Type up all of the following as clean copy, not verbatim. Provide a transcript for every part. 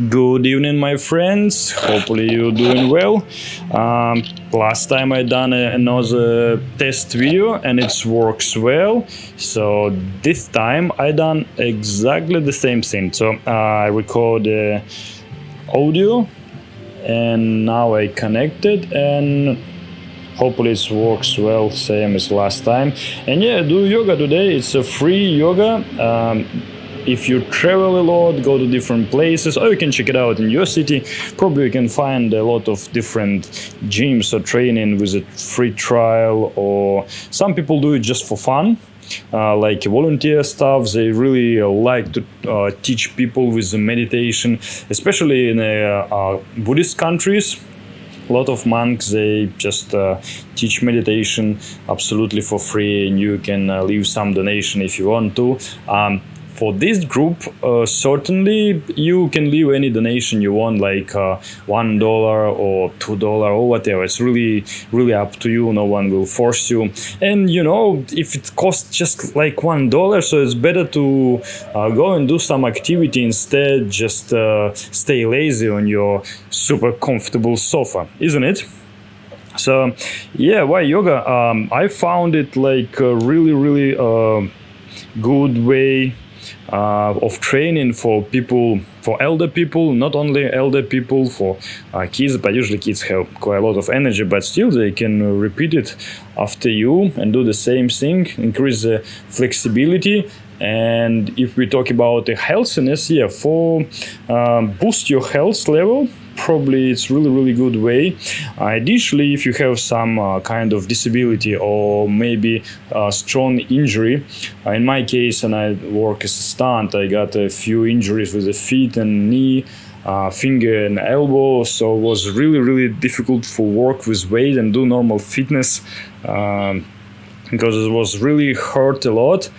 Good evening, my friends. Hopefully you're doing well. Last time I done another test video and it works well. So this time I done exactly the same thing. So I record audio and now I connected and hopefully it works well, same as last time. And yeah, do yoga today. It's a free yoga. If you travel a lot, go to different places, or you can check it out in your city, probably you can find a lot of different gyms or training with a free trial, or some people do it just for fun. Like volunteer stuff, they really like to teach people with the meditation, especially in Buddhist countries. A lot of monks, they just teach meditation absolutely for free, and you can leave some donation if you want to. For this group, certainly you can leave any donation you want, like $1 or $2 or whatever. It's really up to you. No one will force you. And you know, if it costs just like $1, so it's better to go and do some activity instead. Just stay lazy on your super comfortable sofa, isn't it? So yeah, why yoga? I found it like a really good way of training for people, for elder people, not only elder people, for kids, but usually kids have quite a lot of energy, but still they can repeat it after you and do the same thing, increase the flexibility. And if we talk about the healthiness, yeah, for boost your health level, probably it's really good way. Additionally, if you have some kind of disability or maybe a strong injury, in my case, and I work as a stunt, I got a few injuries with the feet and knee, finger and elbow, so it was really difficult for work with weight and do normal fitness, because it was really hurt a lot,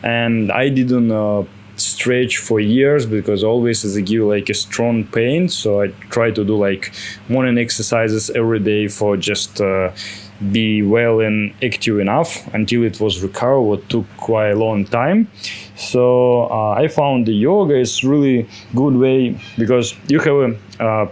and I didn't stretch for years because always they give like a strong pain. So I try to do like morning exercises every day for just be well and active enough until it was recovered, what took quite a long time. So I found the yoga is really good way because you have a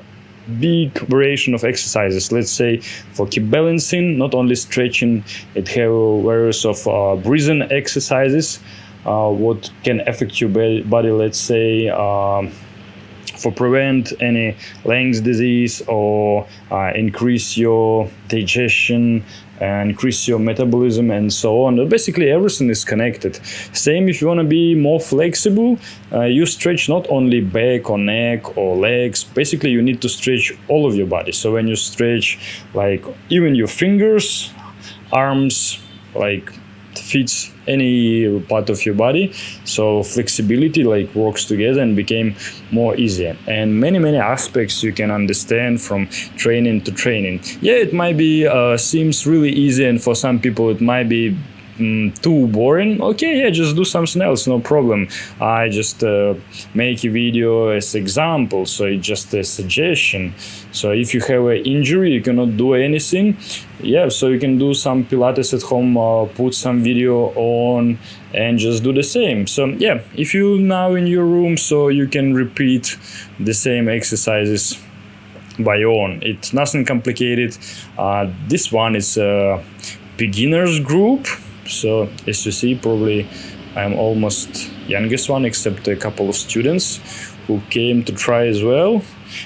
big variation of exercises. Let's say for keep balancing, not only stretching, it have various of breathing exercises. What can affect your body, let's say for prevent any lungs disease or increase your digestion, increase your metabolism and so on. Basically everything is connected. Same if you want to be more flexible, you stretch not only back or neck or legs. Basically you need to stretch all of your body. So when you stretch like even your fingers, arms, like fits any part of your body, so flexibility like works together and became more easier. And many aspects you can understand from training to training. Yeah, it might be seems really easy, and for some people it might be too boring. Okay, yeah, just do something else, no problem. I just make a video as example, so it's just a suggestion. So if you have an injury, you cannot do anything, yeah, so you can do some Pilates at home, put some video on and just do the same. So yeah, if you now in your room, so you can repeat the same exercises by your own. It's nothing complicated. This one is a beginners group. So as you see, probably I'm almost youngest one, except a couple of students who came to try as well.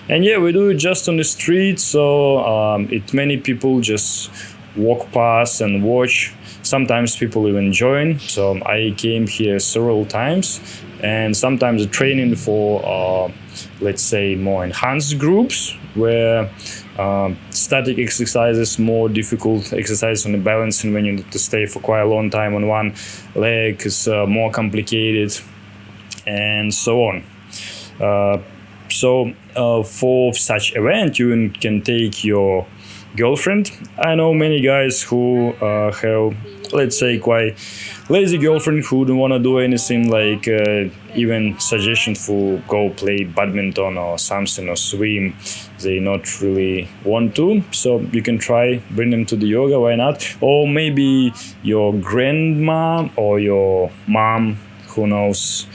And yeah, we do it just on the street, so many people just walk past and watch. Sometimes people even join. So I came here several times, and sometimes the training for let's say more enhanced groups where static exercises, more difficult exercises on the balancing when you need to stay for quite a long time on one leg is more complicated, and so on. So for such event, you can take your girlfriend. I know many guys who have, let's say, quite lazy girlfriend who don't want to do anything, like even suggestion for go play badminton or something or swim. They not really want to, so you can try bring them to the yoga, why not? Or maybe your grandma or your mom, who knows,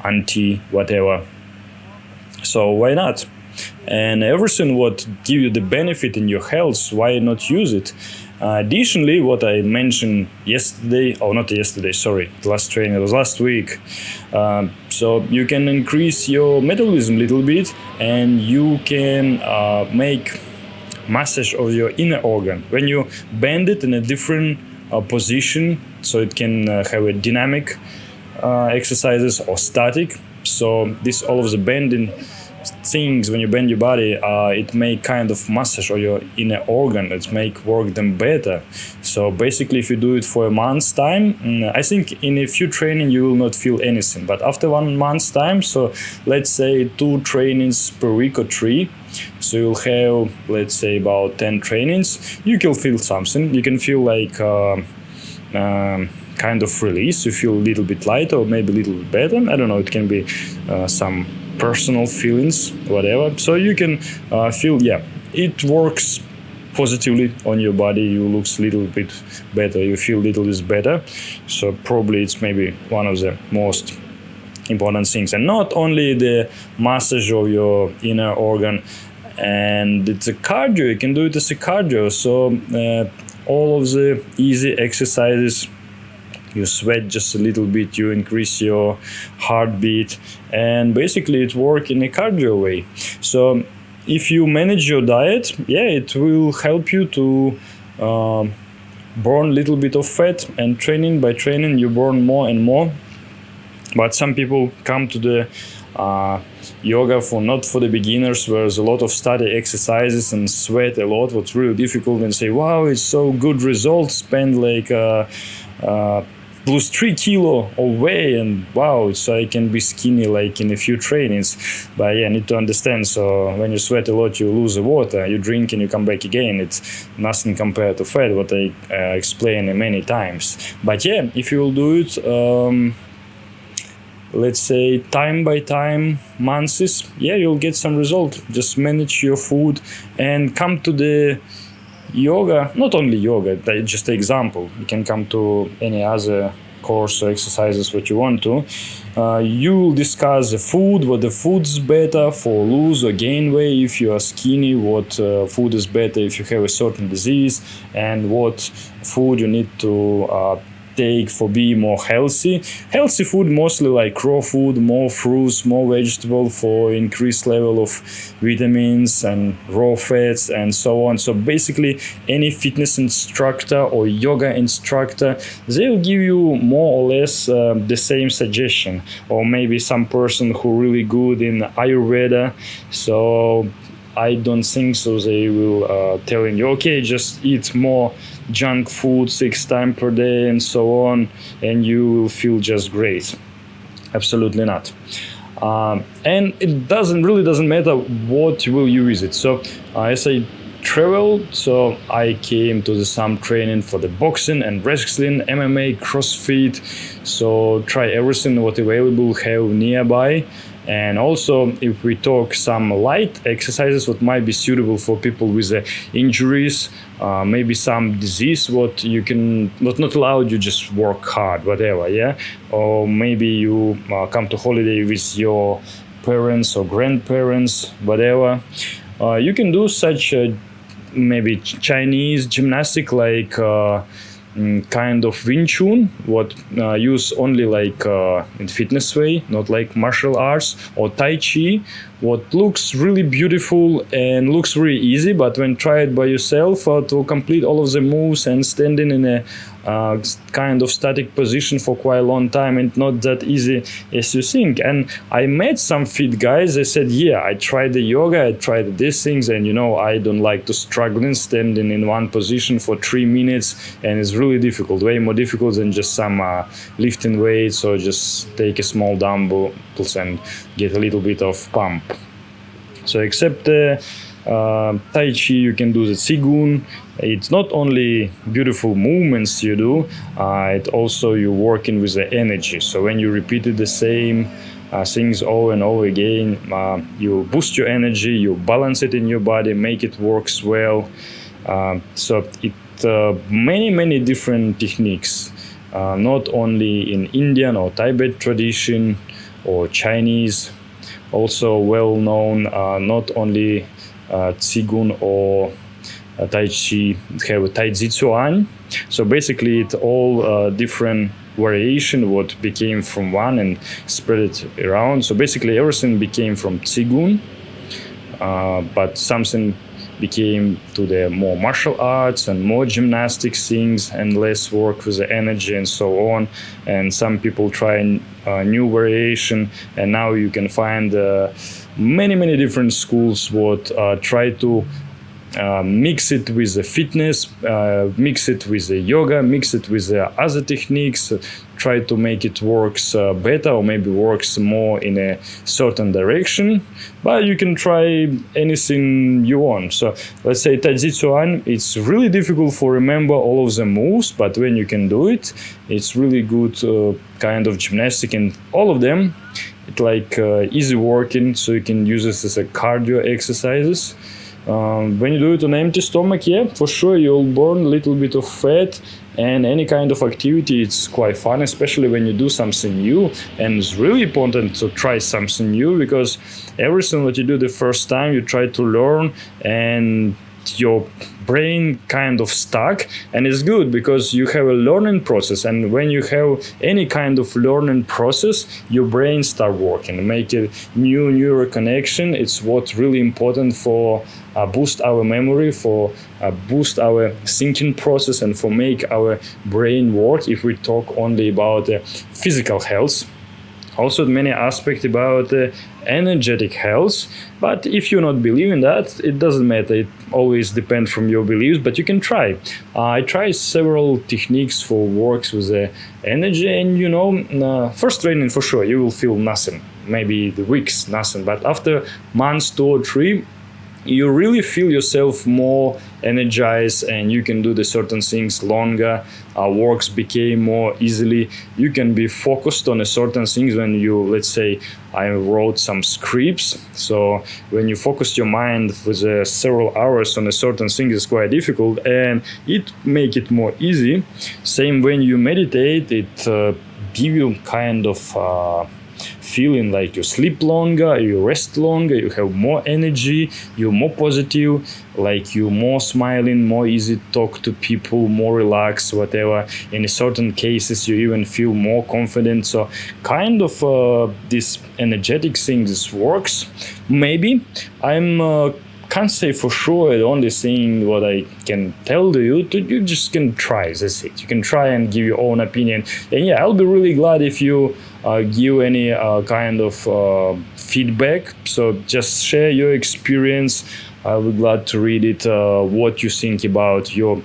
auntie, whatever. So why not? And everything what give you the benefit in your health, why not use it? Additionally, what I mentioned yesterday, or not yesterday, sorry, the last training, it was last week. So you can increase your metabolism a little bit, and you can make massage of your inner organ. When you bend it in a different position, so it can have a dynamic exercises or static. So this all of the bending things, when you bend your body, it make kind of massage of your inner organ. It make work them better. So basically, if you do it for a month's time, I think in a few training you will not feel anything. But after 1 month's time, so let's say 2 trainings per week or 3, so you'll have, let's say, about 10 trainings, you can feel something. You can feel like kind of release. You feel a little bit lighter or maybe a little bit better. I don't know, it can be some personal feelings, whatever. So you can feel, yeah, it works positively on your body. You look a little bit better, you feel a little bit better. So probably it's maybe one of the most important things. And not only the massage of your inner organ, and it's a cardio, you can do it as a cardio. So all of the easy exercises, you sweat just a little bit, you increase your heartbeat, and basically it works in a cardio way. So if you manage your diet, yeah, it will help you to burn a little bit of fat, and training by training you burn more and more. But some people come to the yoga for not for the beginners, where there's a lot of study exercises and sweat a lot, what's really difficult, and say, wow, it's so good results, spend like lose 3 kilo of weight, and wow, so I can be skinny like in a few trainings. But yeah, I need to understand, so when you sweat a lot, you lose the water, you drink and you come back again. It's nothing compared to fat, what I explained many times. But yeah, if you will do it let's say time by time, months, yeah, you'll get some result. Just manage your food and come to the yoga. Not only yoga, just an example, you can come to any other course or exercises what you want to. You will discuss the food, what the food's better for lose or gain weight. If you are skinny, what food is better if you have a certain disease, and what food you need to take for being more healthy. Healthy food, mostly like raw food, more fruits, more vegetable for increased level of vitamins and raw fats and so on. So basically any fitness instructor or yoga instructor, they will give you more or less the same suggestion, or maybe some person who really good in Ayurveda. So I don't think so they will telling you, okay, just eat more junk food 6 times per day and so on, and you will feel just great. Absolutely not. And it really doesn't matter what will you visit. So as I traveled, so I came to some training for the boxing and wrestling, MMA, CrossFit. So try everything what available have nearby. And also, if we talk some light exercises, what might be suitable for people with injuries, maybe some disease, what you can not allowed you just work hard, whatever, yeah. Or maybe you come to holiday with your parents or grandparents, whatever. You can do such maybe Chinese gymnastic, like kind of Wing Chun, what use only like in fitness way, not like martial arts, or Tai Chi, what looks really beautiful and looks really easy, but when tried by yourself to complete all of the moves and standing in a kind of static position for quite a long time, and not that easy as you think. And I met some fit guys, they said, yeah, I tried the yoga, I tried these things, and you know, I don't like to struggle in standing in one position for 3 minutes, and it's really difficult, way more difficult than just some lifting weights, or just take a small dumbbells and get a little bit of pump. So except Tai Chi, you can do the Qigong. It's not only beautiful movements you do, it also you're working with the energy. So when you repeated the same things over and over again, you boost your energy, you balance it in your body, make it works well. So it many different techniques, not only in Indian or Tibet tradition or Chinese, also well known, not only Qigong or Tai Chi, have Tai Chi Chuan. So basically it's all different variation what became from one and spread it around. So basically everything became from Qigong, but something became to the more martial arts and more gymnastic things and less work with the energy and so on. And some people try a new variation, and now you can find many different schools what try to mix it with the fitness, mix it with the yoga, mix it with the other techniques, try to make it works better, or maybe works more in a certain direction. But you can try anything you want. So let's say Tai Chi Chuan, it's really difficult for remember all of the moves, but when you can do it, it's really good kind of gymnastic, and all of them, it's like easy working, so you can use this as a cardio exercises. When you do it on empty stomach, yeah, for sure you'll burn a little bit of fat, and any kind of activity, it's quite fun, especially when you do something new. And it's really important to try something new, because everything that you do the first time, you try to learn, and your brain kind of stuck. And it's good because you have a learning process, and when you have any kind of learning process, your brain start working, make a new neural connection. It's what's really important for boost our memory, for boost our thinking process, and for make our brain work. If we talk only about physical health, also many aspects about energetic health. But if you not believe in that, it doesn't matter. It always depends from your beliefs, but you can try. I try several techniques for works with the energy, and first training for sure you will feel nothing, maybe the weeks nothing, but after months 2 or 3, you really feel yourself more energized, and you can do the certain things longer. Works became more easily. You can be focused on a certain things when you, let's say, I wrote some scripts. So when you focus your mind for several hours on a certain thing, it's quite difficult, and it make it more easy. Same when you meditate, it give you kind of feeling like you sleep longer, you rest longer, you have more energy, you're more positive, like you're more smiling, more easy to talk to people, more relaxed, whatever. In certain cases, you even feel more confident. So kind of this energetic thing, this works. Maybe can't say for sure. The only thing what I can tell to you just can try. That's it. You can try and give your own opinion. And yeah, I'll be really glad if you give any kind of feedback. So just share your experience. I'll be glad to read it. What you think about your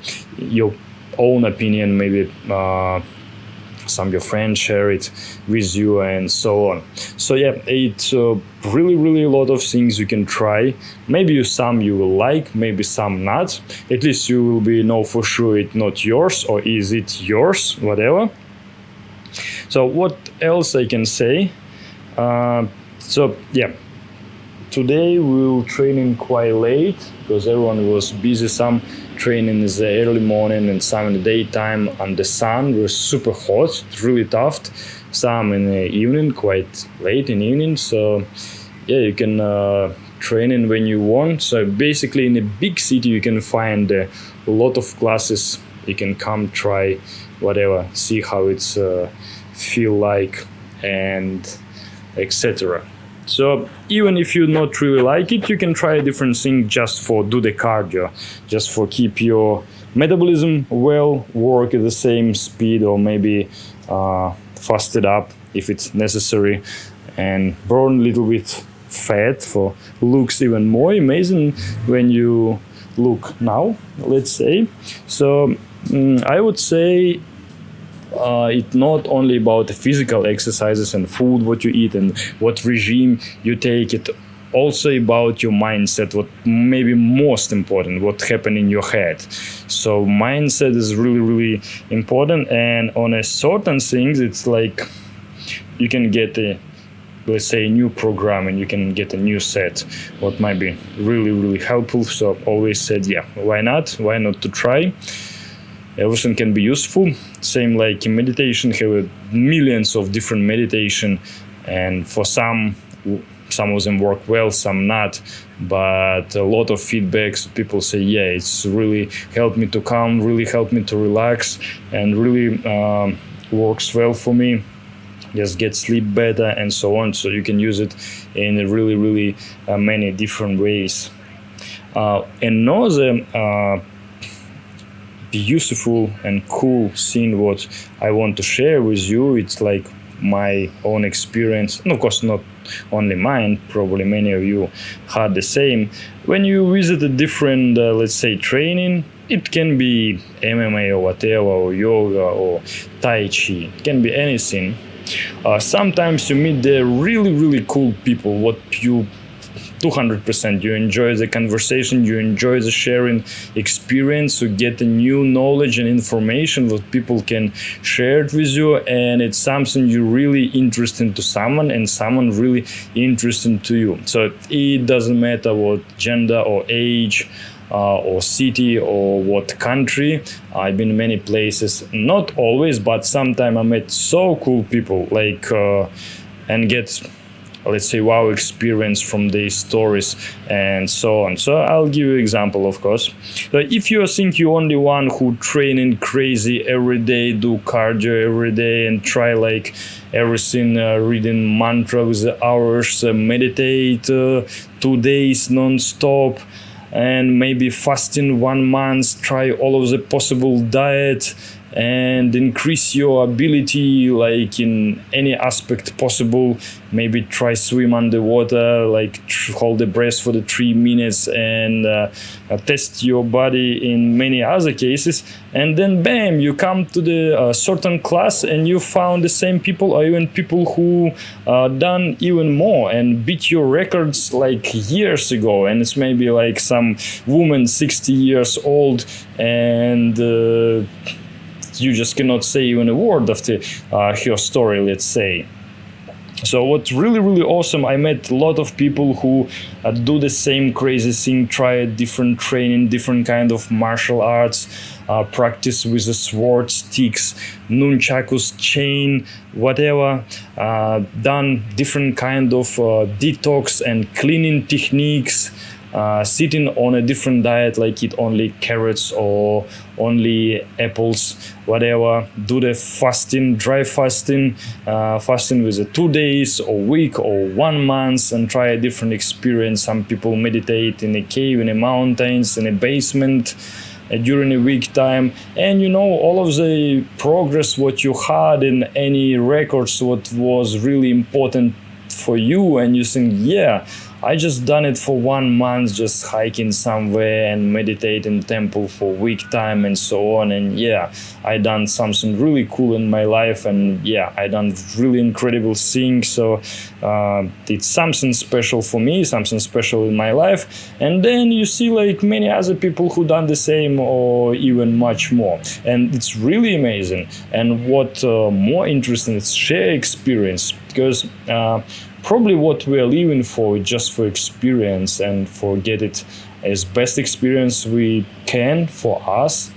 own opinion. Maybe some of your friends share it with you, and so on. So yeah, it's really a lot of things you can try. Maybe some you will like, maybe some not. At least you will know for sure it's not yours, or is it yours, whatever. So what else I can say? So yeah, today we will training quite late because everyone was busy. Some training in the early morning and some in the daytime, and the sun was super hot, really tough. Some in the evening, quite late in the evening. So yeah, you can train when you want. So basically in a big city you can find a lot of classes. You can come try whatever, see how it's feel like, and etc. So even if you not really like it, you can try a different thing just for do the cardio, just for keep your metabolism well, work at the same speed, or maybe fast it up if it's necessary, and burn a little bit fat for looks even more amazing when you look now, let's say. So I would say it's not only about the physical exercises and food, what you eat and what regime you take. It also about your mindset, what maybe most important, what happened in your head. So mindset is really important, and on a certain things, it's like you can get let's say a new program, and you can get a new set, what might be really helpful. So always said, yeah, why not to try. Everything can be useful. Same like in meditation, have millions of different meditation, and for some some of them work well, some not, but a lot of feedbacks. People say, yeah, it's really helped me to calm, really helped me to relax, and really works well for me. Just get sleep better and so on. So you can use it in really many different ways. Another beautiful and cool thing what I want to share with you, it's like my own experience, and of course not only mine, probably many of you had the same. When you visit a different let's say training, it can be MMA or whatever, or yoga or Tai Chi, it can be anything. Sometimes you meet the really cool people, what you 200% you enjoy the conversation, you enjoy the sharing experience, you get a new knowledge and information that people can share it with you, and it's something you really interesting to someone and someone really interesting to you. So it doesn't matter what gender or age or city or what country. I've been many places, not always, but sometimes I met so cool people, like and get, let's say, wow experience from these stories and so on. So I'll give you an example, of course. So if you think you're only one who training crazy every day, do cardio every day and try like everything, reading mantra with the hours, meditate 2 days non-stop, and maybe fasting 1 month, try all of the possible diet and increase your ability like in any aspect possible. Maybe try swim underwater, like hold the breath for the 3 minutes and test your body in many other cases, and then bam, you come to the certain class and you found the same people or even people who done even more and beat your records like years ago, and it's maybe like some woman 60 years old and you just cannot say even a word after her story, let's say. So what's really awesome, I met a lot of people who do the same crazy thing, try different training, different kind of martial arts, practice with the sword, sticks, nunchakus, chain, whatever, done different kind of detox and cleaning techniques, sitting on a different diet, like eat only carrots or only apples, whatever, do the fasting, dry fasting, fasting with the 2 days or week or 1 month, and try a different experience. Some people meditate in a cave, in the mountains, in a basement during a week time, and you know all of the progress what you had in any records what was really important for you, and you think, yeah, I just done it for 1 month, just hiking somewhere and meditate in temple for a week time and so on, and yeah, I done something really cool in my life, and yeah, I done really incredible things. So it's something special for me, something special in my life. And then you see like many other people who done the same or even much more, and it's really amazing. And what more interesting is share experience, because probably what we are living for is just for experience and for get it as best experience we can for us,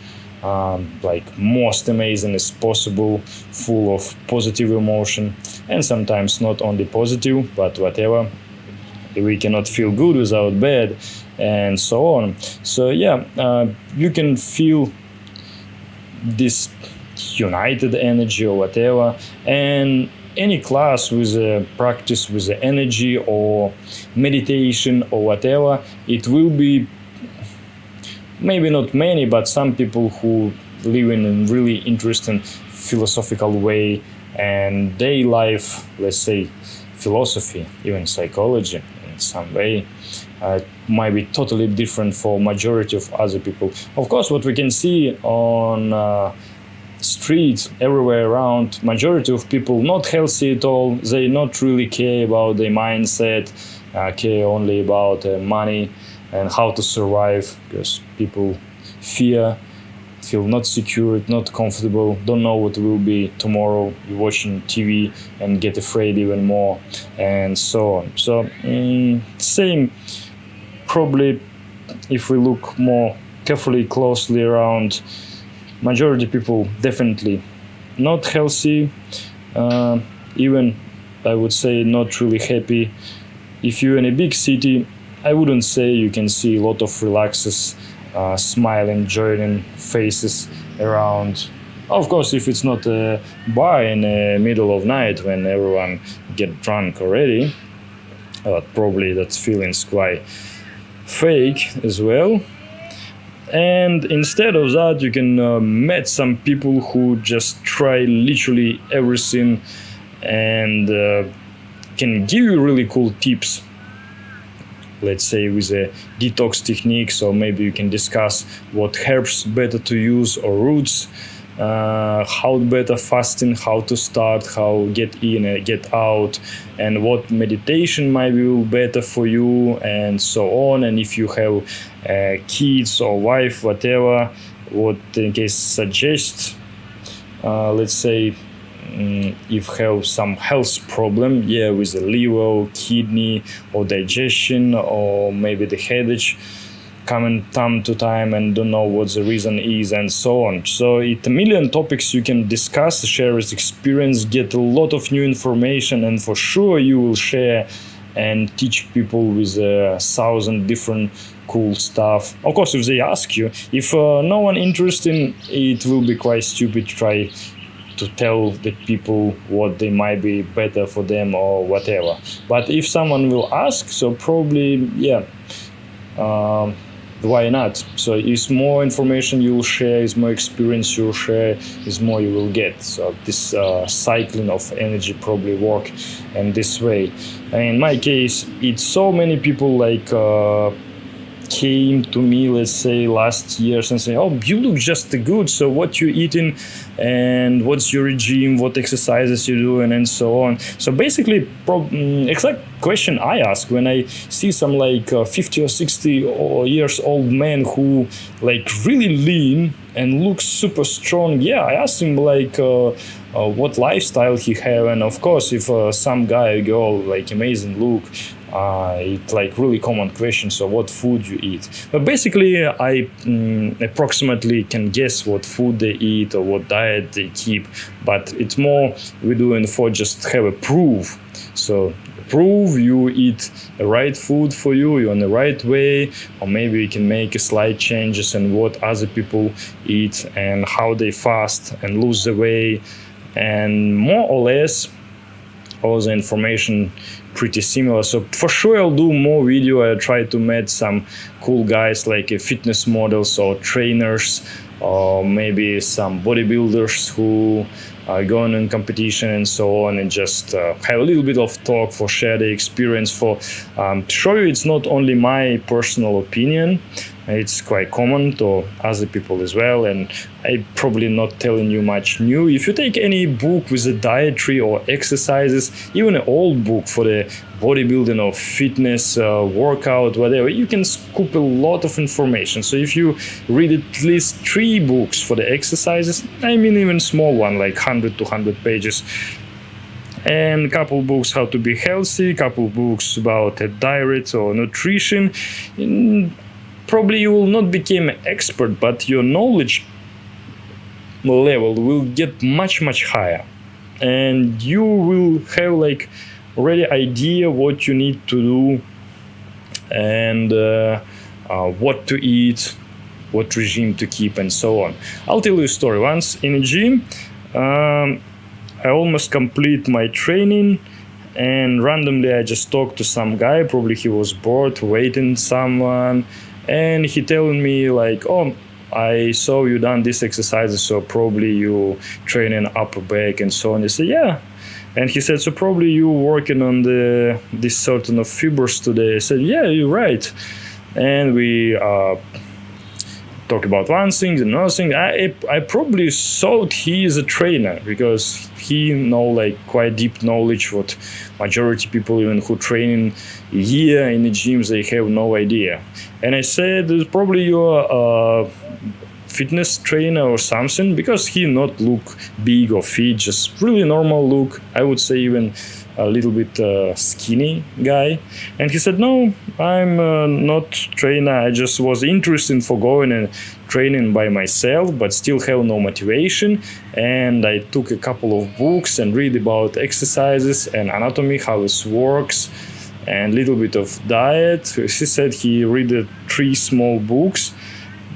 like most amazing as possible, full of positive emotion, and sometimes not only positive, but whatever. We cannot feel good without bad, and so on. So yeah, you can feel this united energy or whatever, and any class with a practice with the energy or meditation or whatever, it will be maybe not many, but some people who live in a really interesting philosophical way, and their life, let's say philosophy, even psychology in some way, might be totally different for majority of other people. Of course, what we can see on streets everywhere around, majority of people not healthy at all, they not really care about their mindset, care only about money and how to survive, because people feel not secure, not comfortable, don't know what will be tomorrow. You're watching TV and get afraid even more, and so on. So same, probably if we look more carefully, closely around, majority people definitely not healthy, even I would say not really happy, if you're in a big city, I wouldn't say you can see a lot of relaxes, smiling, joining faces around. Of course, if it's not a bar in the middle of night when everyone get drunk already, probably that feeling's quite fake as well. And instead of that, you can meet some people who just try literally everything and can give you really cool tips. Let's say with a detox techniques, or maybe you can discuss what herbs better to use or roots, how better fasting, how to start, how get in and get out, and what meditation might be better for you, and so on. And if you have kids or wife, whatever, what in case suggest, let's say if have some health problem, with the liver, kidney, or digestion, or maybe the headache coming time to time and don't know what the reason is, and so on. So it's a million topics you can discuss, share his experience, get a lot of new information, and for sure you will share and teach people with 1,000 different cool stuff. Of course, if they ask you, if no one interested, it will be quite stupid to try to tell the people what they might be better for them or whatever. But if someone will ask, so probably why not? So is more information you will share, is more experience you will share, is more you will get. So this cycling of energy probably work in this way. And in my case, it's so many people like came to me, let's say last year, and say, "Oh, you look just good. So what you eating, and what's your regime? What exercises you doing, and so on." So basically, exact question I ask when I see some like 50 or 60 years old man who like really lean and looks super strong. I asked him like what lifestyle he have, and of course, if some guy or girl like amazing look. It's like really common question, so what food you eat. But basically I approximately can guess what food they eat or what diet they keep, but it's more we're doing for just have a proof. So prove you eat the right food for you, you're on the right way, or maybe you can make a slight changes in what other people eat and how they fast and lose the weight, and more or less all the information pretty similar. So for sure I'll do more video. I try to meet some cool guys like fitness models or trainers, or maybe some bodybuilders who are going in competition and so on, and just have a little bit of talk for share the experience, for show you it's not only my personal opinion, it's quite common to other people as well, and I probably not telling you much new. If you take any book with a dietary or exercises, even an old book for the bodybuilding or fitness, workout, whatever, you can scoop a lot of information. So if you read at least 3 books for the exercises, I mean even small one like 100 to 100 pages, and a couple books how to be healthy, couple books about a diet or nutrition, probably you will not become an expert, but your knowledge level will get much higher, and you will have like already idea what you need to do, and what to eat, what regime to keep, and so on. I'll tell you a story. Once in a gym, I almost complete my training, and randomly I just talked to some guy, probably he was bored waiting someone, and he telling me like, "Oh, I saw you done this exercises, so probably you training upper back and so on." I said, "Yeah." And he said, "So probably you working on this certain of fibers today." I said, "Yeah, you're right." And we talked about one thing, another thing. I probably thought he is a trainer, because he know like quite deep knowledge what majority people even who training here in the gyms, they have no idea. And I said, "Probably you're a fitness trainer or something," because he not look big or fit, just really normal look. I would say even a little bit skinny guy. And he said, "No, I'm not trainer. I just was interested for going and training by myself, but still have no motivation. And I took a couple of books and read about exercises and anatomy, how it works. and little bit of diet. He said he read 3 small books,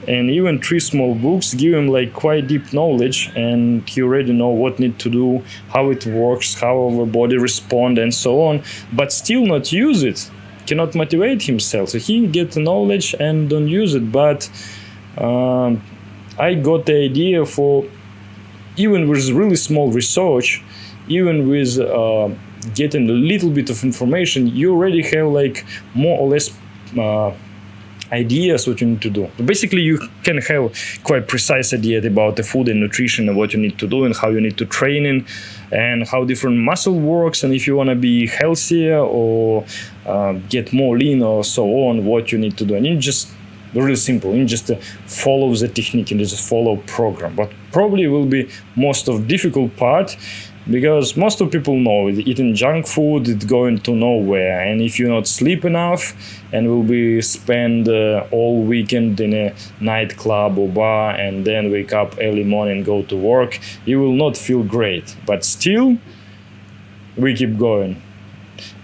and even 3 small books give him like quite deep knowledge, and he already know what need to do, how it works, how our body respond, and so on, but still not use it, cannot motivate himself. So he get the knowledge and don't use it. But I got the idea for, even with really small research, even with getting a little bit of information, you already have like more or less ideas what you need to do. Basically, you can have quite precise idea about the food and nutrition and what you need to do and how you need to train in and how different muscle works, and if you want to be healthier or get more lean or so on, what you need to do. And you just really simple, you just follow the technique and just follow program. But probably will be most of difficult part, because most of people know eating junk food is going to nowhere, and if you not sleep enough and will be spend all weekend in a nightclub or bar and then wake up early morning and go to work, you will not feel great. But still we keep going.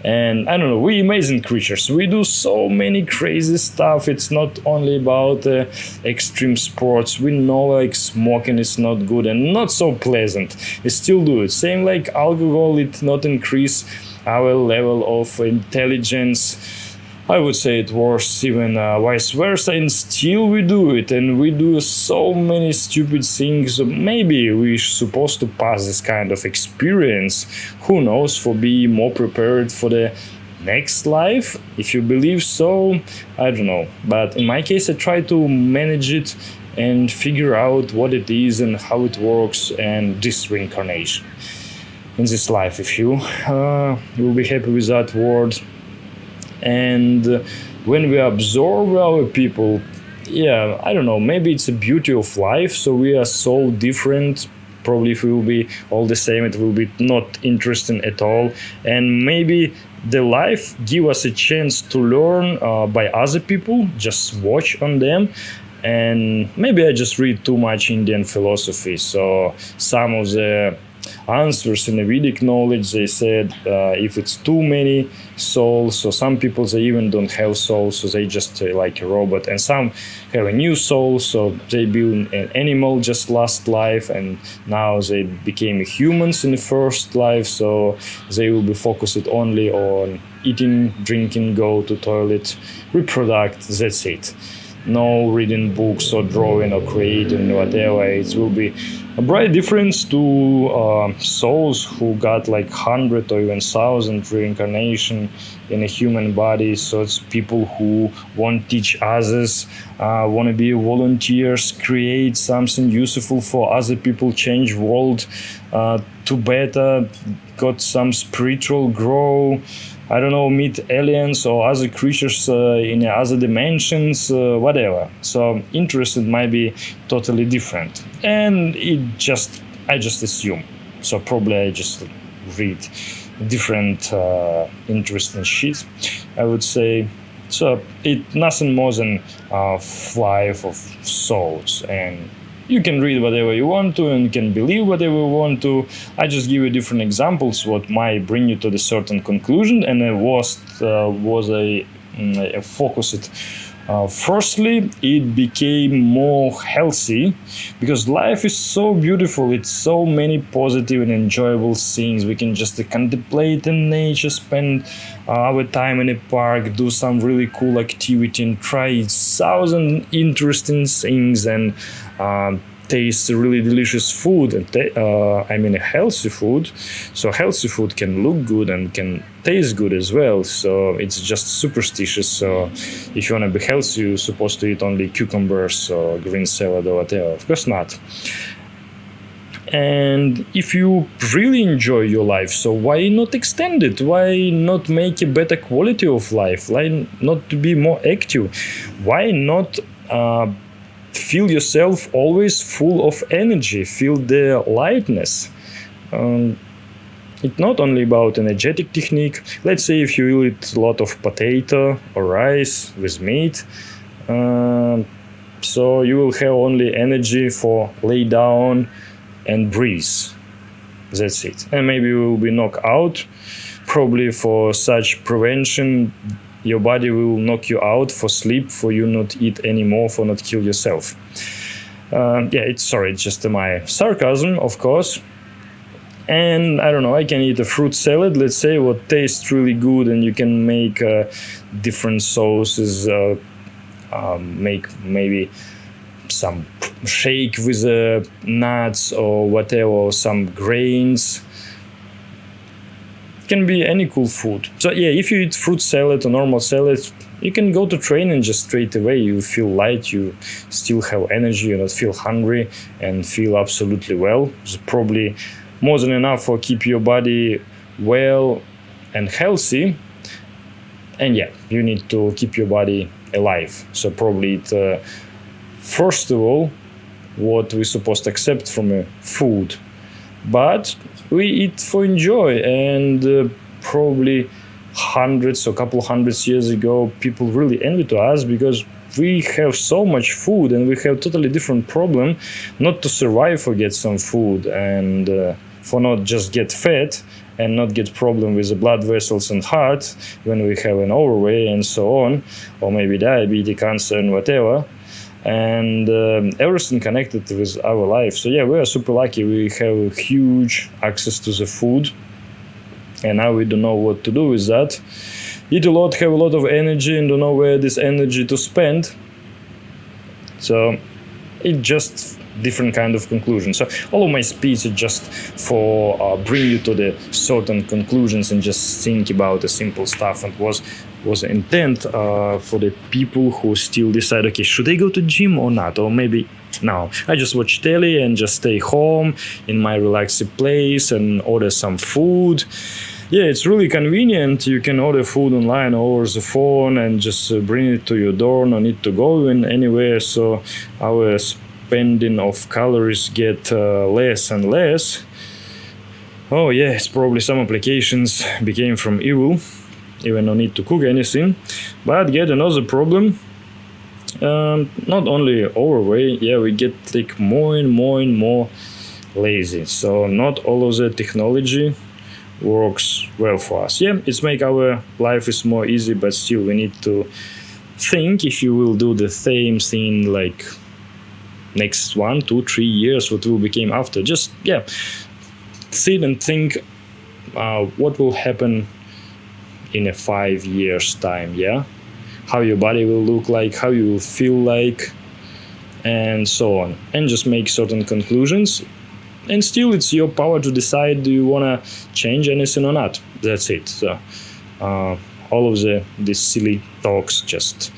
And I don't know, we're amazing creatures. We do so many crazy stuff. It's not only about extreme sports. We know like smoking is not good and not so pleasant. We still do it. Same like alcohol, it not increase our level of intelligence. I would say it works even vice versa, and still we do it, and we do so many stupid things. Maybe we're supposed to pass this kind of experience, who knows, for being more prepared for the next life. If you believe so, I don't know. But in my case, I try to manage it and figure out what it is and how it works, and this reincarnation in this life. If you will be happy with that word. And when we observe our people, yeah, I don't know, maybe it's a beauty of life. So we are so different. Probably if we will be all the same, it will be not interesting at all. And maybe the life give us a chance to learn by other people, just watch on them. And maybe I just read too much Indian philosophy. So some of the answers in the Vedic knowledge, they said if it's too many souls, so some people they even don't have souls, so they just like a robot, and some have a new soul, so they build an animal just last life, and now they became humans in the first life, so they will be focused only on eating, drinking, go to toilet, reproduct, that's it. No reading books or drawing or creating whatever. It will be a bright difference to souls who got like 100 or even 1,000 reincarnation in a human body. So it's people who want to teach others, want to be volunteers, create something useful for other people, change world to better, got some spiritual grow. I don't know, meet aliens or other creatures in other dimensions, whatever. So interested might be totally different. And I just assume. So probably I just read different interesting shit, I would say. So it's nothing more than flight of souls, and you can read whatever you want to and you can believe whatever you want to. I just give you different examples what might bring you to the certain conclusion, and it was a focused. Firstly, it became more healthy because life is so beautiful. It's so many positive and enjoyable things. We can just contemplate in nature, spend our time in a park, do some really cool activity, and try 1,000 interesting things, and taste really delicious food. And healthy food. So healthy food can look good and can taste good as well. So it's just superstitious. So if you want to be healthy, you're supposed to eat only cucumbers or green salad or whatever. Of course not. And if you really enjoy your life, so why not extend it? Why not make a better quality of life? Why not to be more active? Why not feel yourself always full of energy, feel the lightness? It's not only about energetic technique. Let's say if you eat a lot of potato or rice with meat, so you will have only energy for lay down and breathe. That's it. And maybe you will be knocked out probably for such prevention, your body will knock you out for sleep, for you not eat anymore, for not kill yourself. It's just my sarcasm, of course. And I don't know, I can eat a fruit salad, let's say, what tastes really good, and you can make different sauces, make maybe some shake with nuts or whatever, or some grains. It can be any cool food. So yeah, if you eat fruit salad or normal salad, you can go to train and just straight away you feel light, you still have energy, you don't feel hungry and feel absolutely well. It's probably more than enough for keep your body well and healthy. And yeah, you need to keep your body alive. So probably it, first of all, what we're supposed to accept from food. But we eat for enjoy, and probably hundreds or couple hundreds years ago, people really envied us because we have so much food and we have totally different problem not to survive or get some food, and for not just get fat and not get problem with the blood vessels and heart when we have an overweight and so on, or maybe diabetes, cancer and whatever, and everything connected with our life. So yeah, we are super lucky. We have huge access to the food, and now we don't know what to do with that. Eat a lot, have a lot of energy, and don't know where this energy to spend. So it just different kind of conclusion. So all of my speech is just for bring you to the certain conclusions and just think about the simple stuff, and was intent for the people who still decide, okay, should I go to gym or not, or maybe no, I just watch telly and just stay home in my relaxed place and order some food. Yeah, it's really convenient. You can order food online or over the phone and just bring it to your door. No need to go in anywhere. So our spending of calories get less and less. Oh yes, probably some applications became from evil. Even no need to cook anything. But get another problem. Not only overweight, yeah, we get like more and more lazy. So not all of the technology works well for us. Yeah, it's make our life is more easy, but still we need to think if you will do the same thing like next 1, 2, 3 years, what will become after. Just sit and think what will happen in a 5 years time. Yeah, how your body will look like, how you will feel like, and so on, and just make certain conclusions. And still, it's your power to decide, do you want to change anything or not. That's it. So all of these silly talks just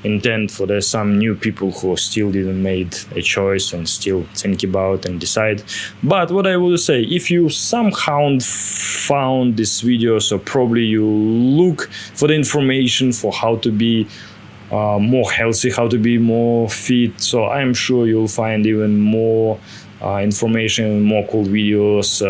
intent for there's some new people who still didn't made a choice and still think about and decide. But what I would say, if you somehow found this video, so probably you look for the information for how to be more healthy, how to be more fit, so I'm sure you'll find even more information, more cool videos,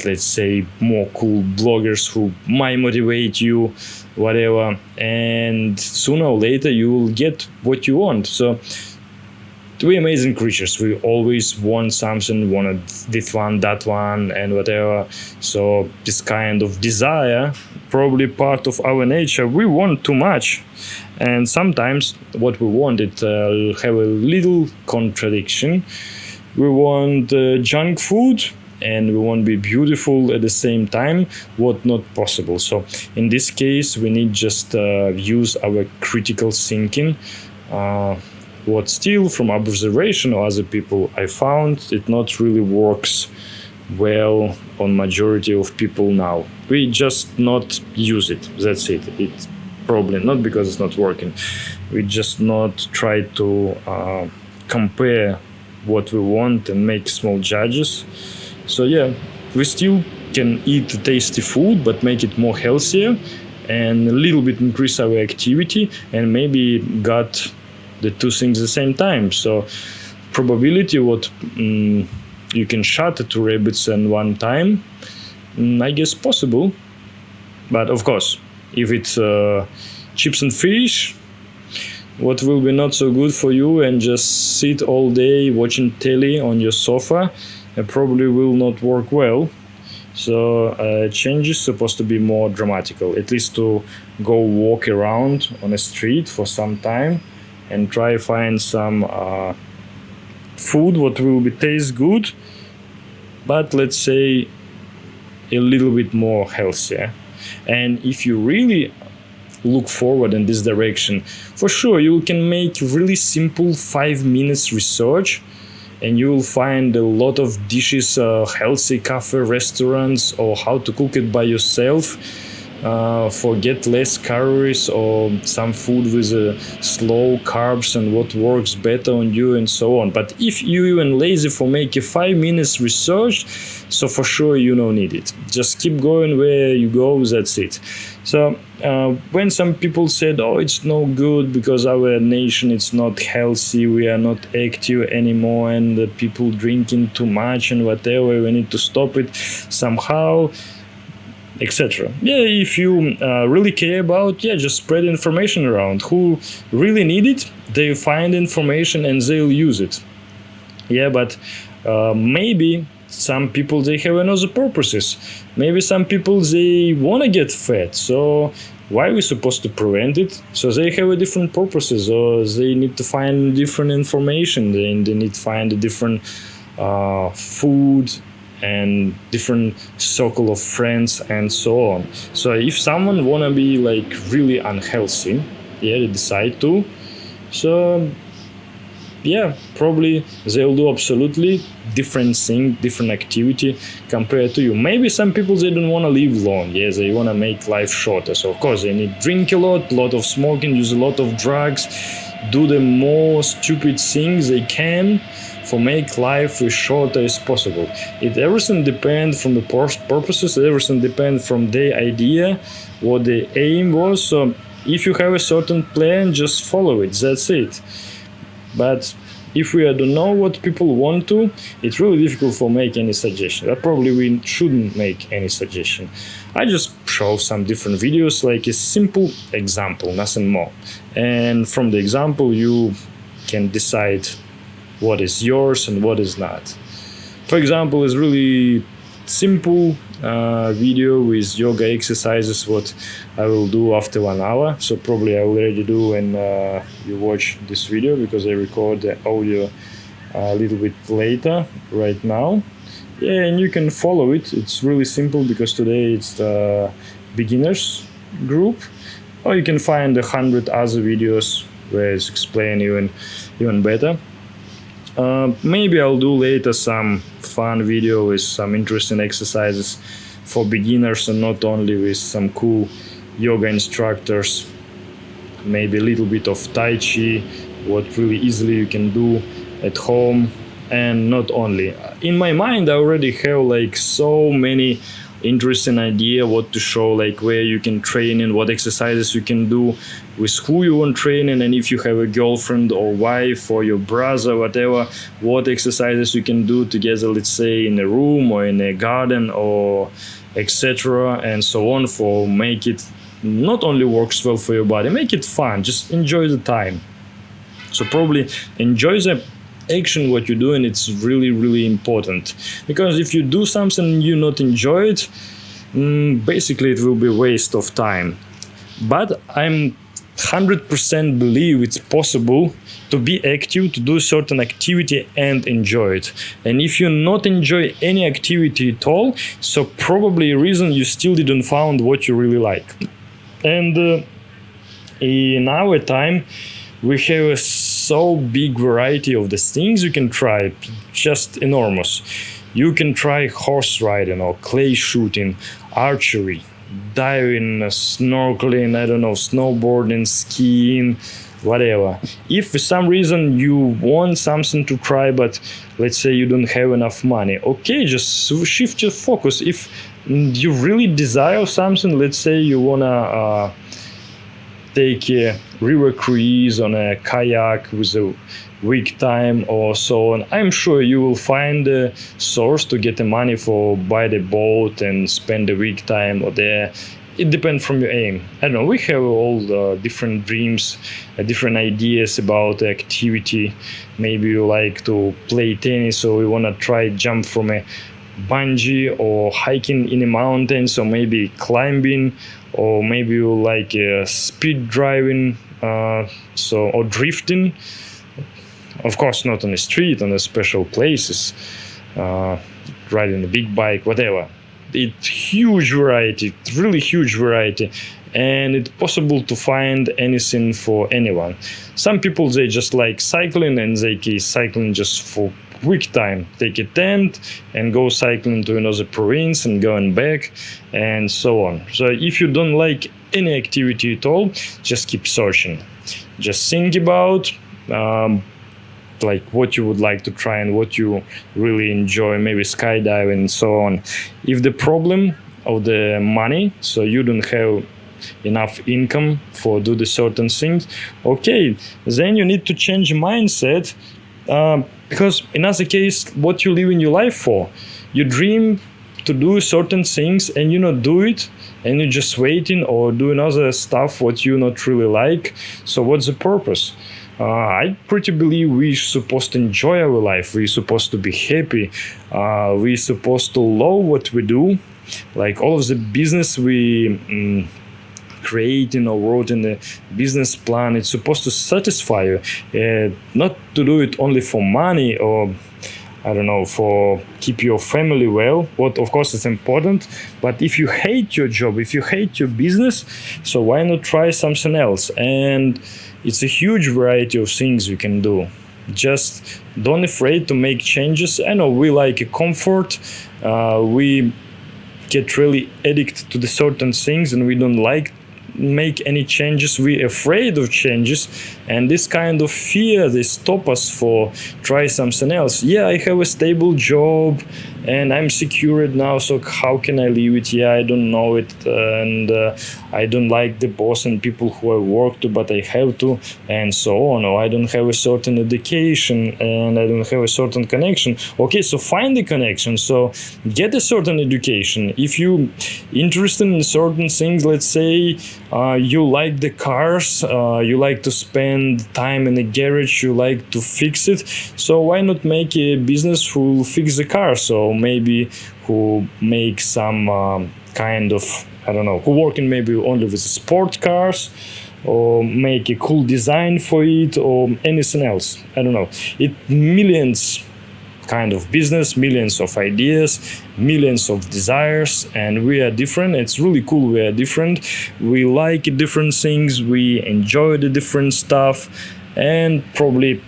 let's say more cool bloggers who might motivate you, whatever, and sooner or later you will get what you want. So we're amazing creatures. We always want something, wanted this one, that one, and whatever. So this kind of desire, probably part of our nature. We want too much, and sometimes what we want it have a little contradiction. We want junk food, and we want to be beautiful at the same time, what not possible. So in this case, we need just use our critical thinking. What still from observation of other people, I found it not really works well on majority of people now. We just not use it. That's it. It's probably not because it's not working. We just not try to compare what we want and make small judges. So yeah, we still can eat tasty food, but make it more healthier and a little bit increase our activity, and maybe got the two things at the same time. So probability what you can shot 2 rabbits in one time, I guess possible. But of course, if it's chips and fish, what will be not so good for you, and just sit all day watching telly on your sofa, it probably will not work well. So change is supposed to be more dramatical, at least to go walk around on a street for some time and try find some food what will be taste good, but let's say a little bit more healthier. And if you really look forward in this direction, for sure you can make really simple 5 minutes research and you will find a lot of dishes, healthy cafe restaurants, or how to cook it by yourself, get less calories, or some food with slow carbs and what works better on you and so on. But if you even lazy for making 5 minutes research, so for sure you don't need it. Just keep going where you go, that's it. So when some people said, oh, it's no good because our nation is not healthy, we are not active anymore, and the people drinking too much and whatever, we need to stop it somehow, etc. Yeah, if you really care about, just spread information around. Who really need it, they find information and they'll use it. Yeah, but maybe some people, they have another purposes. Maybe some people, they want to get fat, so why are we supposed to prevent it? So they have a different purposes, or they need to find different information, they need to find a different food and different circle of friends and so on. So if someone wanna be like really unhealthy, they decide to, so probably they'll do absolutely different thing, different activity compared to you. Maybe some people, they don't want to live long, they want to make life shorter, so of course they need drink a lot of smoking, use a lot of drugs, do the more stupid things they can for make life as short as possible. Everything depends from the purposes, everything depends from their idea, what the aim was. So if you have a certain plan, just follow it, that's it. But if we don't know what people want to, it's really difficult for make any suggestion. Probably we shouldn't make any suggestion. I just show some different videos, like a simple example, nothing more. And from the example, you can decide what is yours and what is not. For example, it's really simple video with yoga exercises what I will do after 1 hour. So probably I will already do when you watch this video, because I record the audio a little bit later right now. And you can follow it. It's really simple because today it's the beginners group. Or you can find 100 other videos where it's explained even better. Maybe I'll do later some fun video with some interesting exercises for beginners, and not only with some cool yoga instructors. Maybe a little bit of Tai Chi, what really easily you can do at home. And not only. In my mind, I already have like so many interesting idea what to show, like where you can train and what exercises you can do, with who you want training, and if you have a girlfriend or wife or your brother, whatever, what exercises you can do together, let's say in a room or in a garden or etc. and so on, for make it not only works well for your body, make it fun, just enjoy the time. So probably enjoy the action what you're doing. It's really important, because if you do something and you not enjoy it, basically it will be waste of time. But I'm 100% believe it's possible to be active, to do certain activity and enjoy it. And if you not enjoy any activity at all, so probably a reason you still didn't found what you really like. And in our time, we have a so big variety of the things you can try, just enormous. You can try horse riding or clay shooting, archery, diving, snorkeling, I don't know, snowboarding, skiing, whatever. If for some reason you want something to try, but let's say you don't have enough money, okay, just shift your focus. If you really desire something, let's say you wanna take a river cruise on a kayak with a week time or so on, I'm sure you will find a source to get the money for buy the boat and spend the week time or there. It depends from your aim. I don't know, we have all different dreams, different ideas about the activity. Maybe you like to play tennis, or you want to try jump from a bungee or hiking in the mountains, or maybe climbing, or maybe you like speed driving, or drifting. Of course, not on the street, on the special places, riding a big bike, whatever. It's huge variety, really huge variety, and it's possible to find anything for anyone. Some people, they just like cycling, and they keep cycling just for quick time, take a tent and go cycling to another province and going back, and so on. So if you don't like any activity at all, just keep searching. Just think about like what you would like to try and what you really enjoy, maybe skydiving and so on. If the problem of the money, so you don't have enough income for do the certain things, okay, then you need to change mindset, because in other case, what you live in your life for? You dream to do certain things and you not do it, and you're just waiting or doing other stuff what you not really like. So what's the purpose? I pretty believe we're supposed to enjoy our life. We're supposed to be happy. We're supposed to love what we do. Like all of the business we creating or wrote in the business plan, it's supposed to satisfy you, not to do it only for money or I don't know, for keep your family well. What of course is important, but if you hate your job, if you hate your business, so why not try something else? And it's a huge variety of things you can do. Just don't afraid to make changes. I know we like a comfort, we get really addicted to the certain things and we don't like make any changes. We're afraid of changes, and this kind of fear, they stop us for try something else. Yeah, I have a stable job and I'm secured now, so how can I leave it? Yeah, I don't know it, and I don't like the boss and people who I work to, but I have to, and so on. Or I don't have a certain education and I don't have a certain connection. Okay, so find the connection. So get a certain education. If you interested in certain things, let's say you like the cars, you like to spend time in a garage, you like to fix it, so why not make a business who will fix the car? So maybe who make some kind of, I don't know, who working maybe only with sport cars, or make a cool design for it, or anything else. I don't know. It millions kind of business, millions of ideas, millions of desires, and we are different. It's really cool. We are different. We like different things. We enjoy the different stuff, and probably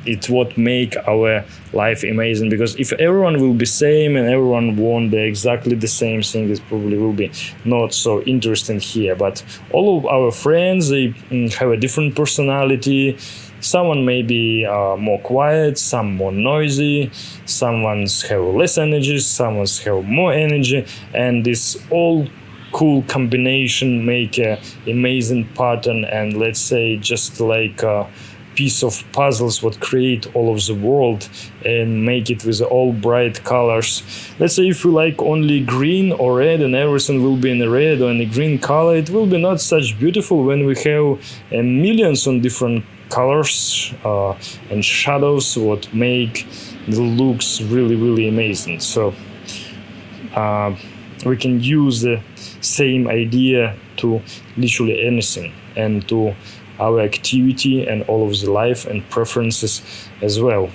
it's what make our life amazing. Because if everyone will be same and everyone want exactly the same thing, it probably will be not so interesting here. But all of our friends, they have a different personality. Someone may be more quiet, some more noisy, someone's have less energy, someone's have more energy, and this all cool combination make a amazing pattern, and let's say just like a piece of puzzles what create all of the world and make it with all bright colors. Let's say if you like only green or red and everything will be in the red or in the green color, it will be not such beautiful when we have millions on different colors and shadows what make the looks really amazing. So we can use the same idea to literally anything, and to our activity and all of the life and preferences as well.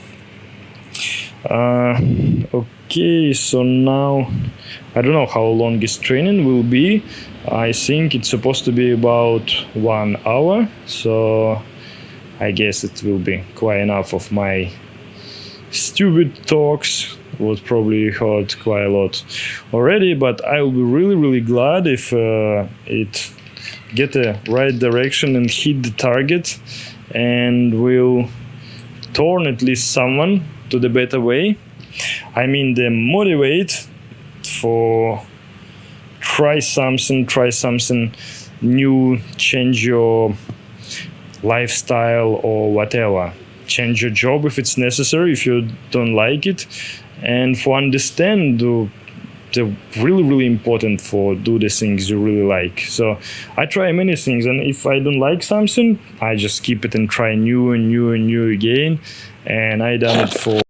Okay, so now I don't know how long this training will be. I think it's supposed to be about 1 hour, so I guess it will be quite enough of my stupid talks. What probably heard quite a lot already, but I will be really glad if it get a right direction and hit the target, and will turn at least someone to the better way. I mean, the motivate for try something new, change your lifestyle or whatever, change your job if it's necessary, if you don't like it, and for understand the really important for do the things you really like. So I try many things, and if I don't like something, I just keep it and try new again. And I done it for